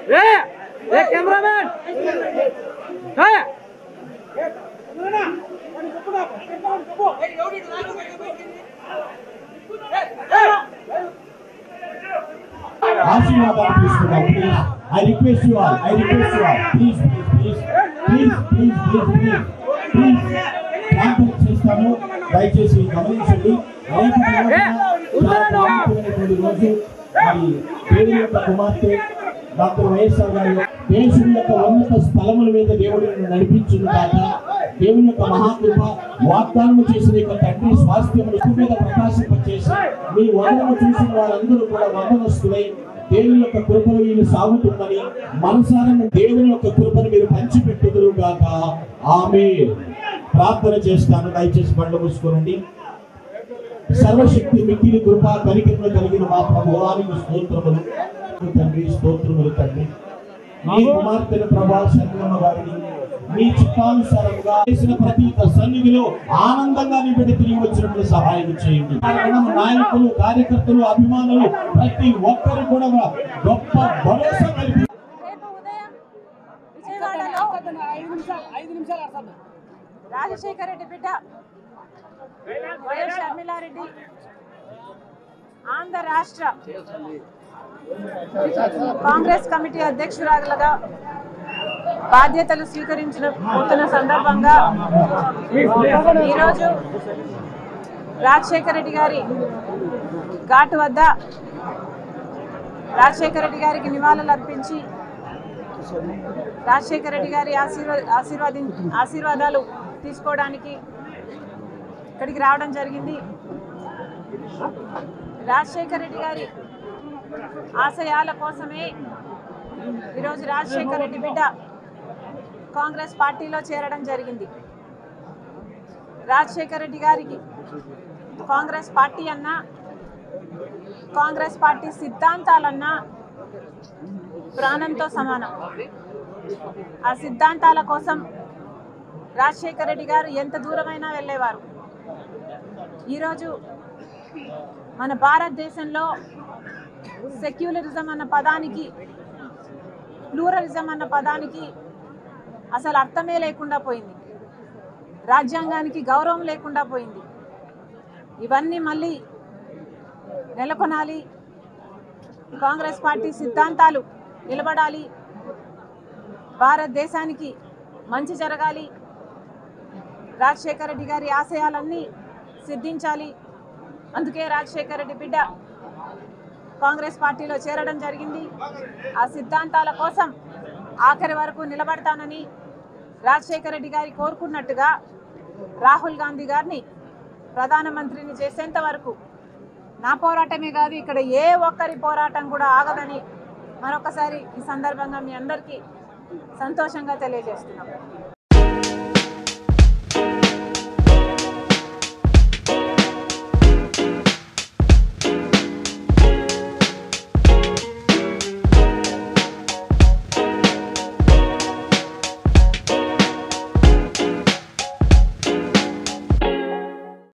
Cameraman I request you all, please, చేస్తాను దయచేసి గమనించండి దేవుని యొక్క కుమార్తె డాక్టర్ వైఎస్ఆర్ గారి దేశం యొక్క ఉన్నత స్థలముల మీద దేవుడిని నడిపించును కాక దేవుని యొక్క మహాకృప వాగ్దానము చేసిన యొక్క తండ్రి స్వాస్థ్యముల మీద ప్రకాశింపచేసి మీ వదనము చూసిన వారందరూ కూడా వందనస్తులై దేవుని యొక్క కృపను మీరు సాగుతుందని మనసారా దేవుని యొక్క కృపను మీరు పంచిపెట్టుదురు గాక ఆమేన్. ప్రార్థన చేస్తాను, దయచేసి కళ్ళు మూసుకోనండి. సర్వశక్తి మిక్కిలి కృప కనికరము కలిగిన మా ప్రభువానికి స్తోత్రములు తండ్రి, స్తోత్రములు తండ్రి. మీ కుమార్తెను ప్రభా శర్మ గారిని మీ చిత్తానుసారంగా చేసిన ప్రతి సన్నిధిలో ఆనందంగా నీ బిడ్డ తిరిగి వచ్చినప్పుడు సహాయం చేయండి. నాయకులు, కార్యకర్తలు, అభిమానులు ప్రతి ఒక్కరు కూడా గొప్ప భరోసా కలిపి రాజశేఖర రెడ్డి బిడ్డ వైఎస్ షర్మిలారెడ్డి ఆంధ్ర రాష్ట్ర కాంగ్రెస్ కమిటీ అధ్యక్షురాలుగా బాధ్యతలు స్వీకరించిన సందర్భంగా ఈరోజు రాజశేఖర రెడ్డి గారి ఘాటు వద్ద రాజశేఖర రెడ్డి గారికి నివాళులు అర్పించి రాజశేఖర రెడ్డి గారి ఆశీర్వాదాలు తీసుకోవడానికి ఇక్కడికి రావడం జరిగింది. రాజశేఖర రెడ్డి గారి ఆశయాల కోసమే ఈరోజు రాజశేఖర రెడ్డి బిడ్డ కాంగ్రెస్ పార్టీలో చేరడం జరిగింది. రాజశేఖర రెడ్డి గారికి కాంగ్రెస్ పార్టీ అన్నా, కాంగ్రెస్ పార్టీ సిద్ధాంతాలన్నా ప్రాణంతో సమానం. ఆ సిద్ధాంతాల కోసం రాజశేఖర రెడ్డి గారు ఎంత దూరమైనా వెళ్ళేవారు. ఈరోజు మన భారతదేశంలో సెక్యులరిజం అన్న పదానికి, ప్లూరలిజం అన్న పదానికి అసలు అర్థమే లేకుండా పోయింది. రాజ్యాంగానికి గౌరవం లేకుండా పోయింది. ఇవన్నీ మళ్ళీ నెలకొనాలి. కాంగ్రెస్ పార్టీ సిద్ధాంతాలు నిలబడాలి. భారతదేశానికి మంచి జరగాలి. రాజశేఖర రెడ్డి గారి ఆశయాలన్నీ సిద్ధించాలి. అందుకే రాజశేఖర రెడ్డి బిడ్డ కాంగ్రెస్ పార్టీలో చేరడం జరిగింది. ఆ సిద్ధాంతాల కోసం ఆఖరి వరకు నిలబడతానని రాజశేఖర రెడ్డి గారి కోరుకున్నట్టుగా రాహుల్ గాంధీ గారిని ప్రధానమంత్రిని చేసేంత వరకు నా పోరాటమే కాదు, ఇక్కడ ఏ ఒక్కరి పోరాటం కూడా ఆగదని మరొకసారి ఈ సందర్భంగా మీ అందరికీ సంతోషంగా తెలియజేస్తున్నాం.